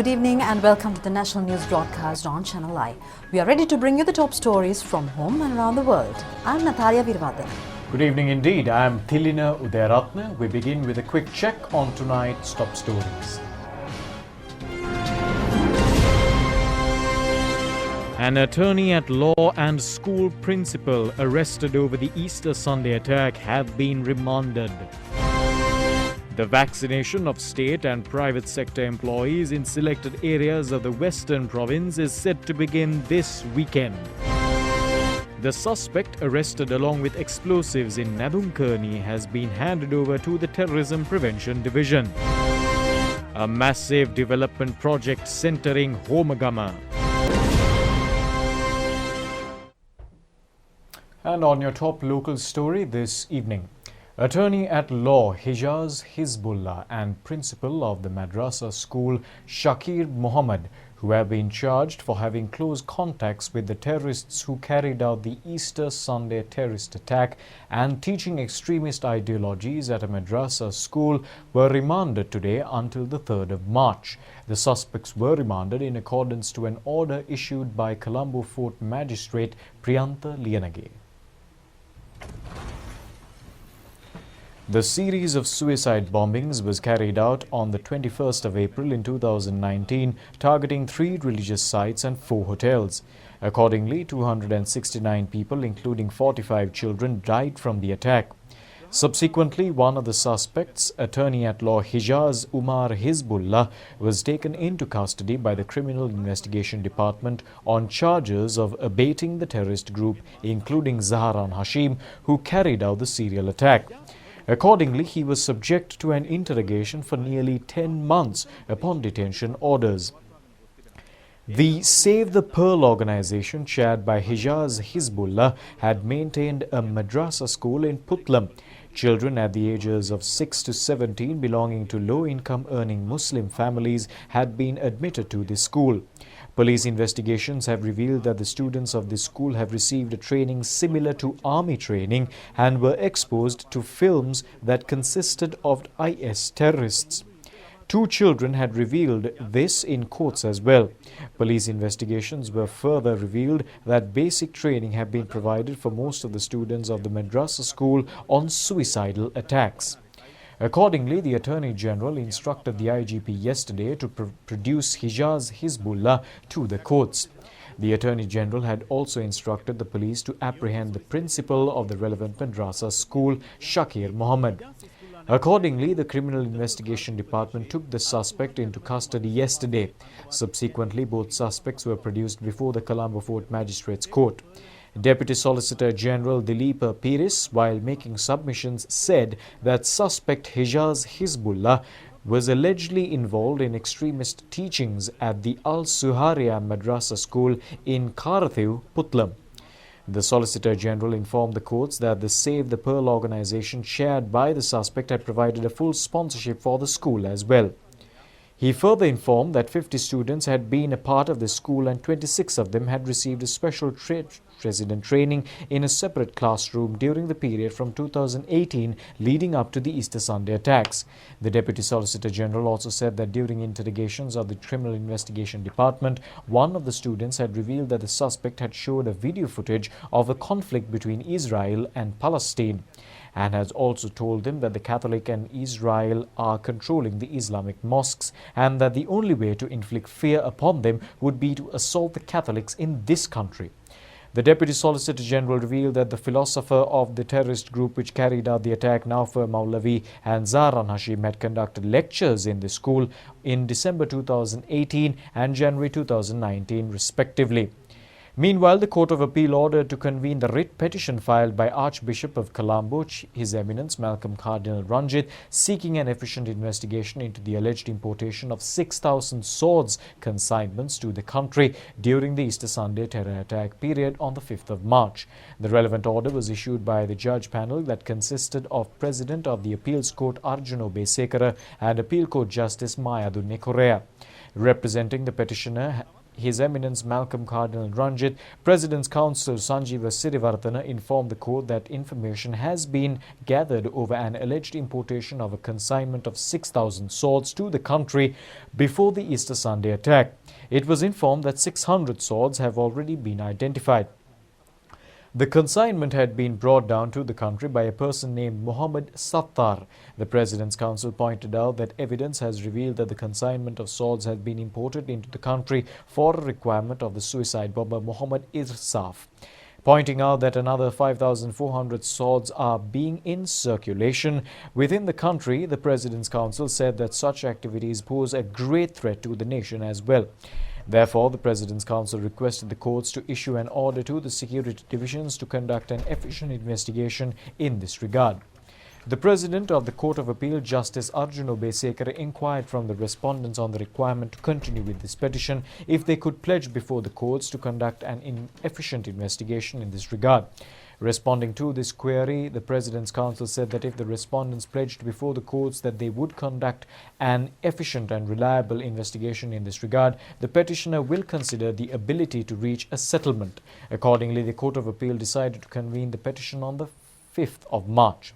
Good evening and welcome to the national news broadcast on Channel I. We are ready to bring you the top stories from home and around the world. I'm Natalia Virvadar. Good evening indeed. I'm Thilina Udayaratne. We begin with a quick check on tonight's top stories. An attorney at law and school principal arrested over the Easter Sunday attack have been remanded. The vaccination of state and private sector employees in selected areas of the Western province is set to begin this weekend. The suspect arrested along with explosives in Nadunkerni has been handed over to the Terrorism Prevention Division. A massive development project centering Homagama. And on your top local story this evening, attorney at law Hijaz Hizbullah and principal of the Madrassa school Shakir Mohammed, who have been charged for having close contacts with the terrorists who carried out the Easter Sunday terrorist attack and teaching extremist ideologies at a Madrassa school, were remanded today until the 3rd of March. The suspects were remanded in accordance to an order issued by Colombo Fort Magistrate Priyantha Liyanage. The series of suicide bombings was carried out on the 21st of April in 2019, targeting 3 religious sites and 4 hotels. Accordingly, 269 people, including 45 children, died from the attack. Subsequently, one of the suspects, attorney at law Hijaz Umar Hizbullah, was taken into custody by the Criminal Investigation Department on charges of abating the terrorist group, including Zaharan Hashim, who carried out the serial attack. Accordingly, he was subject to an interrogation for nearly 10 months upon detention orders. The Save the Pearl organization, chaired by Hijaz Hizbullah, had maintained a madrasa school in Putlam. Children at the ages of 6 to 17 belonging to low-income earning Muslim families had been admitted to this school. Police investigations have revealed that the students of this school have received a training similar to army training and were exposed to films that consisted of IS terrorists. 2 children had revealed this in courts as well. Police investigations were further revealed that basic training had been provided for most of the students of the Madrassa school on suicidal attacks. Accordingly, the Attorney General instructed the IGP yesterday to produce Hijaz Hizbullah to the courts. The Attorney General had also instructed the police to apprehend the principal of the relevant Madrasa school, Shakir Mohammed. Accordingly, the Criminal Investigation Department took the suspect into custody yesterday. Subsequently, both suspects were produced before the Colombo Fort Magistrates Court. Deputy Solicitor General Dileep Piris, while making submissions, said that suspect Hijaz Hizbullah was allegedly involved in extremist teachings at the Al-Suharia Madrasa School in Karathiu, Putlam. The Solicitor General informed the courts that the Save the Pearl organization chaired by the suspect had provided a full sponsorship for the school as well. He further informed that 50 students had been a part of the school and 26 of them had received a special resident training in a separate classroom during the period from 2018 leading up to the Easter Sunday attacks. The Deputy Solicitor General also said that during interrogations of the Criminal Investigation Department, one of the students had revealed that the suspect had showed a video footage of a conflict between Israel and Palestine, and has also told them that the Catholic and Israel are controlling the Islamic mosques and that the only way to inflict fear upon them would be to assault the Catholics in this country. The Deputy Solicitor General revealed that the philosopher of the terrorist group which carried out the attack, Naufar Maulavi and Zaharan Hashim, had conducted lectures in the school in December 2018 and January 2019 respectively. Meanwhile, the Court of Appeal ordered to convene the writ petition filed by Archbishop of Colombo, His Eminence Malcolm Cardinal Ranjit, seeking an efficient investigation into the alleged importation of 6,000 swords consignments to the country during the Easter Sunday terror attack period on the 5th of March. The relevant order was issued by the judge panel that consisted of President of the Appeals Court Arjuno Besekara and Appeal Court Justice Mayadunne Correa. Representing the petitioner His Eminence Malcolm Cardinal Ranjit, President's Counsel Sanjeeva Sirivartana informed the court that information has been gathered over an alleged importation of a consignment of 6,000 swords to the country before the Easter Sunday attack. It was informed that 600 swords have already been identified. The consignment had been brought down to the country by a person named Muhammad Sattar. The President's Council pointed out that evidence has revealed that the consignment of swords had been imported into the country for a requirement of the suicide bomber Muhammad Irsaf. Pointing out that another 5,400 swords are being in circulation within the country, the President's Council said that such activities pose a great threat to the nation as well. Therefore, the President's Council requested the courts to issue an order to the security divisions to conduct an efficient investigation in this regard. The President of the Court of Appeal, Justice Arjun Obesekar, inquired from the respondents on the requirement to continue with this petition if they could pledge before the courts to conduct an efficient investigation in this regard. Responding to this query, the President's Council said that if the respondents pledged before the courts that they would conduct an efficient and reliable investigation in this regard, the petitioner will consider the ability to reach a settlement. Accordingly, the Court of Appeal decided to convene the petition on the 5th of March.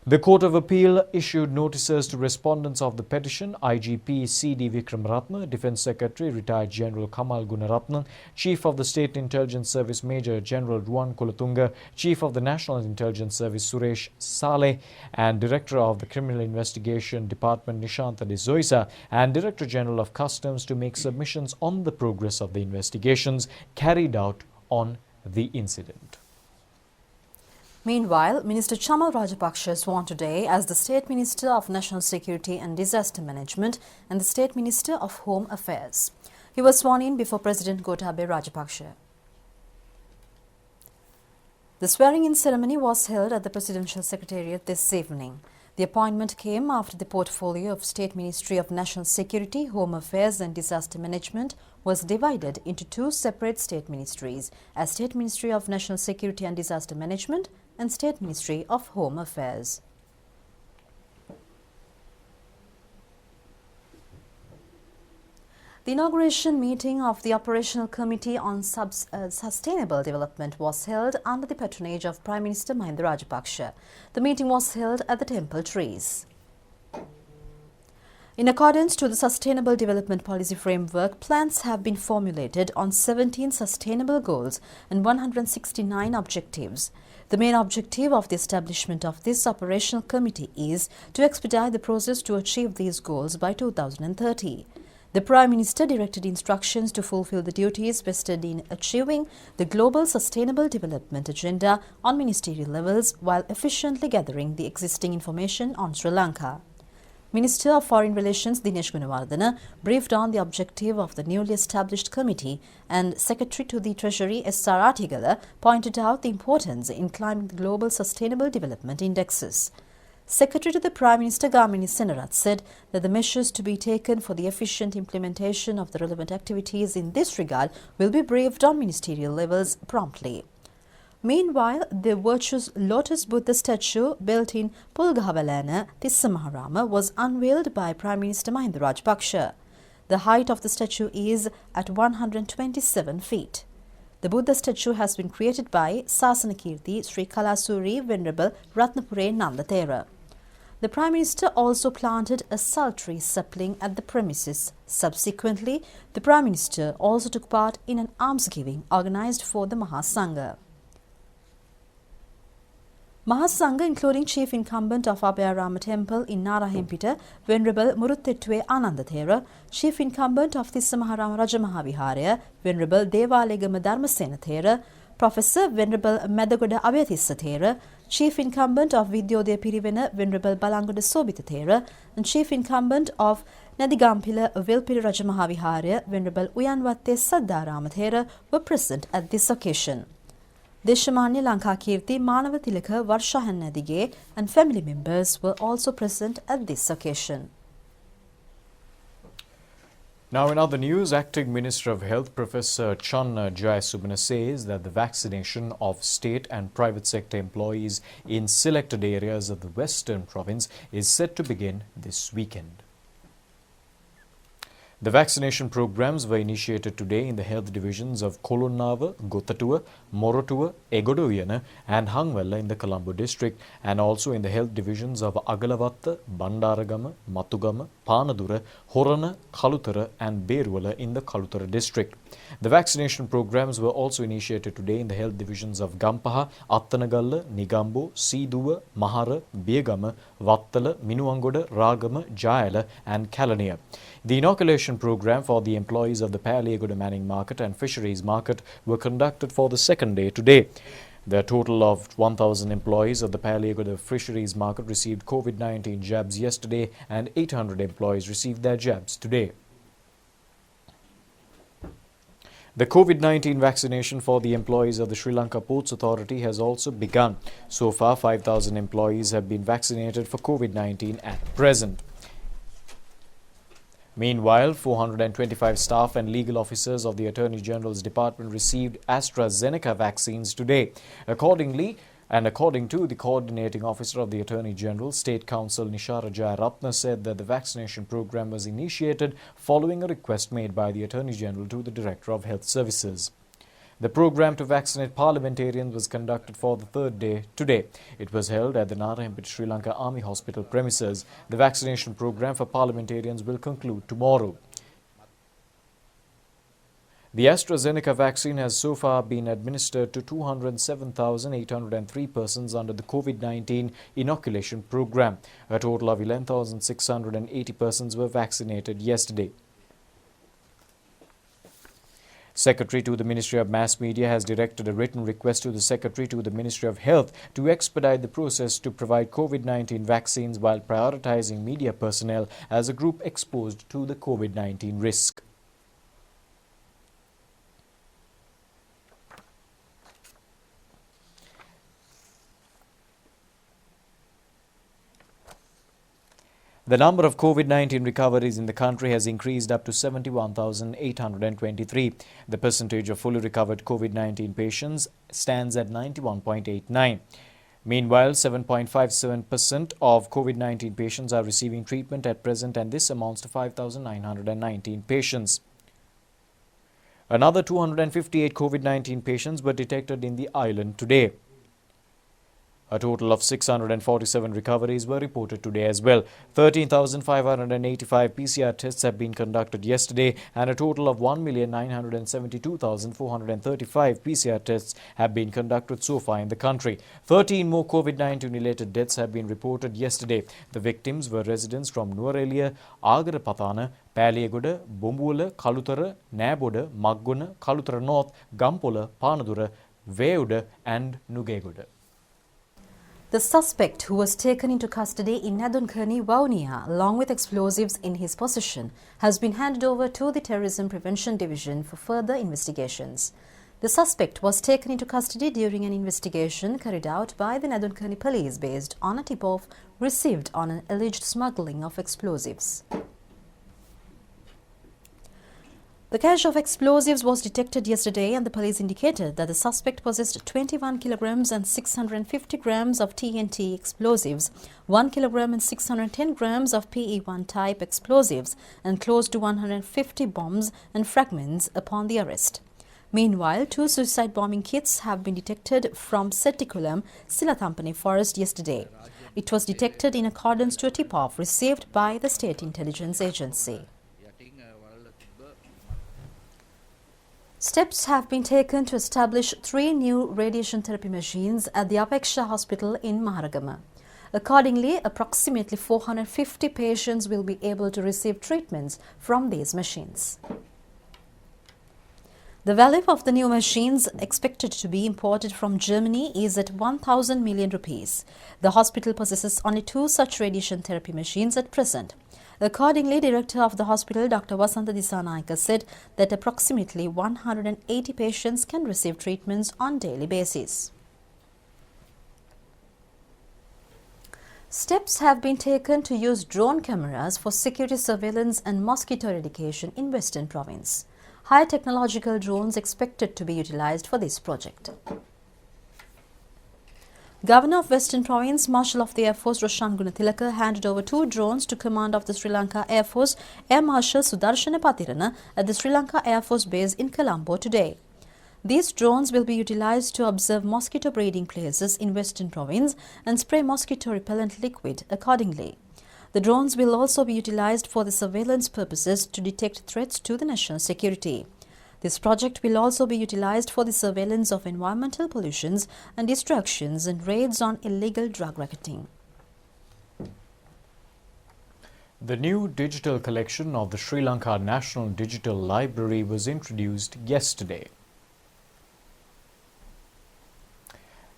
The Court of Appeal issued notices to respondents of the petition: IGP C.D. Vikramaratne, Defence Secretary Retired General Kamal Gunaratne, Chief of the State Intelligence Service Major General Ruwan Kolatunga, Chief of the National Intelligence Service Suresh Saleh, and Director of the Criminal Investigation Department Nishanta De Zoisa, and Director General of Customs to make submissions on the progress of the investigations carried out on the incident. Meanwhile, Minister Chamal Rajapaksa sworn today as the State Minister of National Security and Disaster Management and the State Minister of Home Affairs. He was sworn in before President Gotabaya Rajapaksa. The swearing-in ceremony was held at the Presidential Secretariat this evening. The appointment came after the portfolio of State Ministry of National Security, Home Affairs and Disaster Management was divided into two separate state ministries as State Ministry of National Security and Disaster Management and State Ministry of Home Affairs. The inauguration meeting of the Operational Committee on Sustainable Development was held under the patronage of Prime Minister Mahinda Rajapaksa. The meeting was held at the Temple Trees. In accordance to the Sustainable Development Policy Framework, plans have been formulated on 17 sustainable goals and 169 objectives. The main objective of the establishment of this operational committee is to expedite the process to achieve these goals by 2030. The Prime Minister directed instructions to fulfill the duties vested in achieving the Global Sustainable Development Agenda on ministerial levels while efficiently gathering the existing information on Sri Lanka. Minister of Foreign Relations Dinesh Gunawardena briefed on the objective of the newly established committee, and Secretary to the Treasury S.R. Atigala pointed out the importance in climbing the Global Sustainable Development Indexes. Secretary to the Prime Minister Gamini Senarath said that the measures to be taken for the efficient implementation of the relevant activities in this regard will be briefed on ministerial levels promptly. Meanwhile, the virtuous Lotus Buddha statue built in Pulgahavalana, Tissamaharama, was unveiled by Prime Minister Mahinda Rajapaksa. The height of the statue is at 127 feet. The Buddha statue has been created by Sasanakirti Sri Kalasuri Venerable Ratnapure Nandathera. The Prime Minister also planted a sultry sapling at the premises. Subsequently, the Prime Minister also took part in an almsgiving organised for the Mahasangha. Mahasangha, including Chief Incumbent of Abhayarama Temple in Narahempita, Venerable Muruttettuwe Anandathera, Chief Incumbent of Tissamaharama Rajamahaviharaya, Venerable Devalegama Dharmasena Thera, Professor Venerable Medagoda Abhayatissa Thera, Chief Incumbent of Vidyodaya Pirivena, Venerable Balangoda Sobita Thera, and Chief Incumbent of Nadigampila Velpiri Rajamahaviharaya, Venerable Uyanwatte Saddarama Thera were present at this occasion. Deshamanya Lankakirti, Manava Tilaka, Varsha Hannadige and family members were also present at this occasion. Now in other news, Acting Minister of Health Professor Channa Jayasubana says that the vaccination of state and private sector employees in selected areas of the Western Province is set to begin this weekend. The vaccination programs were initiated today in the health divisions of Kolonnawa, Gottatuwa, Moratuwa, Egodoviyana and Hangwella in the Colombo district, and also in the health divisions of Agalawatta, Bandaragama, Matugama, Panadura, Horana, Kalutara and Beruwala in the Kalutara district. The vaccination programs were also initiated today in the health divisions of Gampaha, Attanagalla, Nigambo, Seeduwa, Mahara, Begama, Wattala, Minuangoda, Ragama, Jayala and Kalaniya. The inoculation program for the employees of the Paliagoda Manning Market and Fisheries Market were conducted for the second day today. The total of 1,000 employees of the Paliagoda Fisheries Market received COVID-19 jabs yesterday and 800 employees received their jabs today. The COVID-19 vaccination for the employees of the Sri Lanka Ports Authority has also begun. So far, 5,000 employees have been vaccinated for COVID-19 at present. Meanwhile, 425 staff and legal officers of the Attorney General's Department received AstraZeneca vaccines today. According to the coordinating officer of the Attorney General, State Counsel Nishara Jayaratna said that the vaccination program was initiated following a request made by the Attorney General to the Director of Health Services. The program to vaccinate parliamentarians was conducted for the third day today. It was held at the Narahempet Sri Lanka Army Hospital premises. The vaccination program for parliamentarians will conclude tomorrow. The AstraZeneca vaccine has so far been administered to 207,803 persons under the COVID-19 inoculation program. A total of 11,680 persons were vaccinated yesterday. Secretary to the Ministry of Mass Media has directed a written request to the Secretary to the Ministry of Health to expedite the process to provide COVID-19 vaccines while prioritizing media personnel as a group exposed to the COVID-19 risk. The number of COVID-19 recoveries in the country has increased up to 71,823. The percentage of fully recovered COVID-19 patients stands at 91.89. Meanwhile, 7.57% of COVID-19 patients are receiving treatment at present, and this amounts to 5,919 patients. Another 258 COVID-19 patients were detected in the island today. A total of 647 recoveries were reported today as well. 13,585 PCR tests have been conducted yesterday, and a total of 1,972,435 PCR tests have been conducted so far in the country. 13 more COVID-19 related deaths have been reported yesterday. The victims were residents from Nuwara, Agarapatana, Paliagoda, Bombuwala, Kalutara, Naboda, Maggona, Kalutara North, Gampola, Panadura, Veuda and Nugegoda. The suspect, who was taken into custody in Nadunkarni, Vaunia, along with explosives in his possession, has been handed over to the Terrorism Prevention Division for further investigations. The suspect was taken into custody during an investigation carried out by the Nadunkarni police based on a tip-off received on an alleged smuggling of explosives. The cache of explosives was detected yesterday, and the police indicated that the suspect possessed 21 kilograms and 650 grams of TNT explosives, 1 kilogram and 610 grams of PE1 type explosives, and close to 150 bombs and fragments upon the arrest. Meanwhile, 2 suicide bombing kits have been detected from Settikulam, Silathampani forest yesterday. It was detected in accordance to a tip-off received by the State Intelligence Agency. Steps have been taken to establish 3 new radiation therapy machines at the Apeksha Hospital in Maharagama. Accordingly, approximately 450 patients will be able to receive treatments from these machines. The value of the new machines expected to be imported from Germany is at 1,000 million rupees. The hospital possesses only 2 such radiation therapy machines at present. Accordingly, Director of the hospital, Dr. Vasanta Disanayaka, said that approximately 180 patients can receive treatments on daily basis. Steps have been taken to use drone cameras for security surveillance and mosquito eradication in Western Province. High technological drones expected to be utilized for this project. Governor of Western Province, Marshal of the Air Force Roshan Gunathilaka handed over 2 drones to command of the Sri Lanka Air Force Air Marshal Sudarshana Patirana at the Sri Lanka Air Force Base in Colombo today. These drones will be utilized to observe mosquito breeding places in Western Province and spray mosquito repellent liquid accordingly. The drones will also be utilized for the surveillance purposes to detect threats to the national security. This project will also be utilized for the surveillance of environmental pollutions and distractions and raids on illegal drug racketing. The new digital collection of the Sri Lanka National Digital Library was introduced yesterday.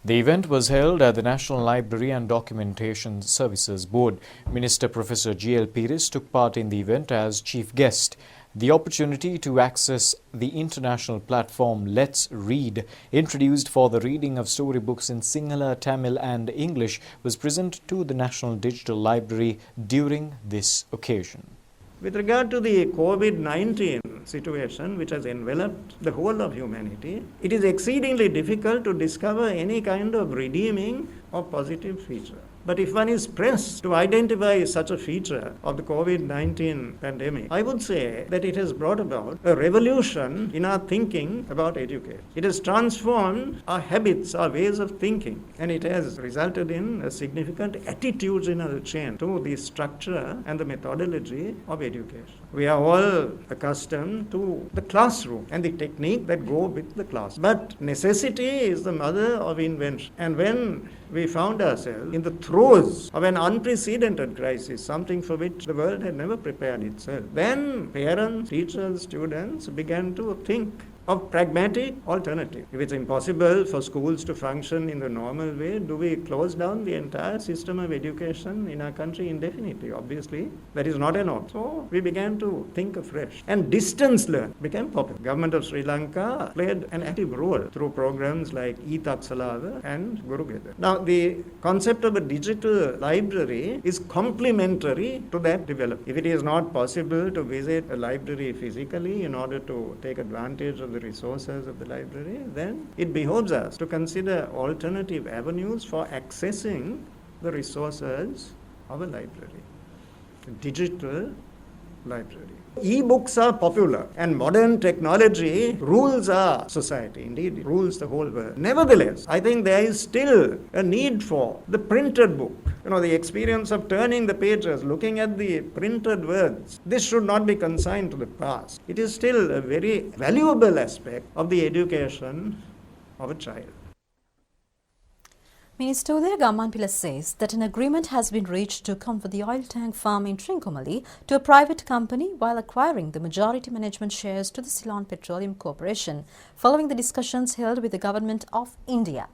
The event was held at the National Library and Documentation Services Board. Minister Professor G.L. Pires took part in the event as chief guest. The opportunity to access the international platform Let's Read, introduced for the reading of storybooks in Sinhala, Tamil and English, was presented to the National Digital Library during this occasion. With regard to the COVID-19 situation which has enveloped the whole of humanity, it is exceedingly difficult to discover any kind of redeeming or positive feature. But if one is pressed to identify such a feature of the COVID-19 pandemic, I would say that it has brought about a revolution in our thinking about education. It has transformed our habits, our ways of thinking, and it has resulted in a significant attitudinal change to the structure and the methodology of education. We are all accustomed to the classroom and the technique that go with the class. But necessity is the mother of invention. And when we found ourselves in the throes of an unprecedented crisis, something for which the world had never prepared itself, then parents, teachers, students began to think of pragmatic alternative. If it's impossible for schools to function in the normal way, do we close down the entire system of education in our country indefinitely? Obviously, that is not an option. So we began to think afresh. And distance learning became popular. Government of Sri Lanka played an active role through programs like E-Taksalava and Gurugeda. Now, the concept of a digital library is complementary to that development. If it is not possible to visit a library physically in order to take advantage of the resources of the library, then it behoves us to consider alternative avenues for accessing the resources of a library, a digital library. E-books are popular and modern technology rules our society, indeed it rules the whole world. Nevertheless, I think there is still a need for the printed book. The experience of turning the pages, looking at the printed words, this should not be consigned to the past. It is still a very valuable aspect of the education of a child. Minister Udaya Gammanpila says that an agreement has been reached to convert the oil tank farm in Trincomalee to a private company while acquiring the majority management shares to the Ceylon Petroleum Corporation, following the discussions held with the Government of India.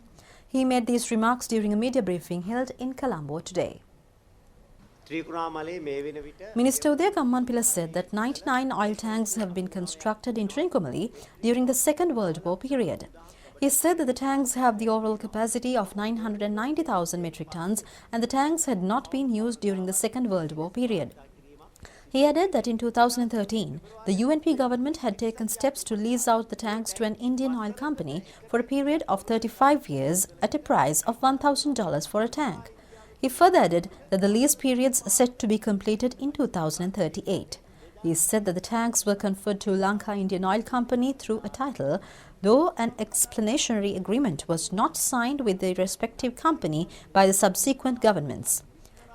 He made these remarks during a media briefing held in Colombo today. Minister Udaya Gammanpila said that 99 oil tanks have been constructed in Trincomalee during the Second World War period. He said that the tanks have the overall capacity of 990,000 metric tons and the tanks had not been used during the Second World War period. He added that in 2013, the UNP government had taken steps to lease out the tanks to an Indian oil company for a period of 35 years at a price of $1,000 for a tank. He further added that the lease periods are set to be completed in 2038. He said that the tanks were conferred to Lanka Indian Oil Company through a title, though an explanatory agreement was not signed with the respective company by the subsequent governments.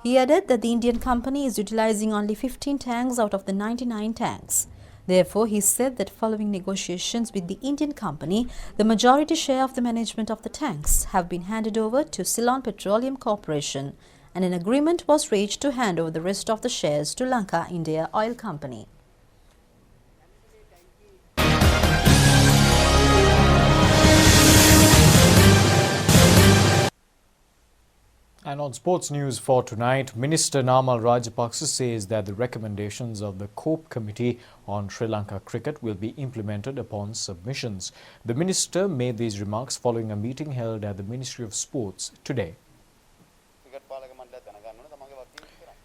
He added that the Indian company is utilizing only 15 tanks out of the 99 tanks. Therefore, he said that following negotiations with the Indian company, the majority share of the management of the tanks have been handed over to Ceylon Petroleum Corporation, and an agreement was reached to hand over the rest of the shares to Lanka India Oil Company. And on sports news for tonight, Minister Namal Rajapaksa says that the recommendations of the COPE Committee on Sri Lanka cricket will be implemented upon submissions. The minister made these remarks following a meeting held at the Ministry of Sports today.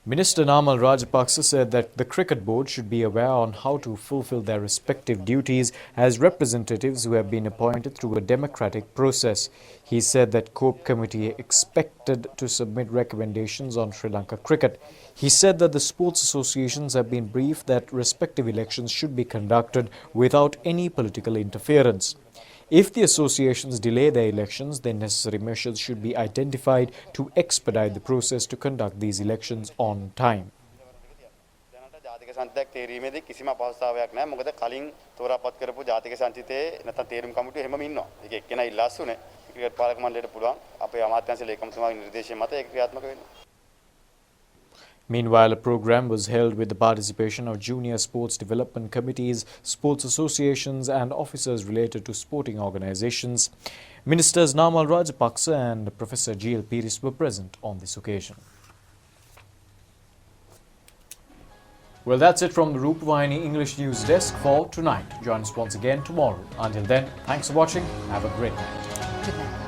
Minister Namal Rajapaksa said that the cricket board should be aware on how to fulfill their respective duties as representatives who have been appointed through a democratic process. He said that COPE committee expected to submit recommendations on Sri Lanka cricket. He said that the sports associations have been briefed that respective elections should be conducted without any political interference. If the associations delay their elections, then necessary measures should be identified to expedite the process to conduct these elections on time. ජාතික සංසදයක් තේරීමේදී කිසිම අපහසුතාවයක් නැහැ. මොකද කලින් තෝරාපත් කරපු ජාතික සංසදයේ නැත්නම් තේරීම් කමිටුව එහෙමම ඉන්නවා. ඒක එක්කෙනා ඉල්ලාස්සුනේ. ක්‍රිකට් පාලක මණ්ඩලයට පුළුවන් අපේ අමාත්‍යාංශ ලේකම්තුමාගේ නිර්දේශය මත ඒක ක්‍රියාත්මක වෙනවා. Meanwhile, a program was held with the participation of junior sports development committees, sports associations and officers related to sporting organizations. Ministers Namal Rajapaksa and Professor G.L. Piris were present on this occasion. Well, that's it from the Rupavahini English News Desk for tonight. Join us once again tomorrow. Until then, thanks for watching. Have a great night. Good night.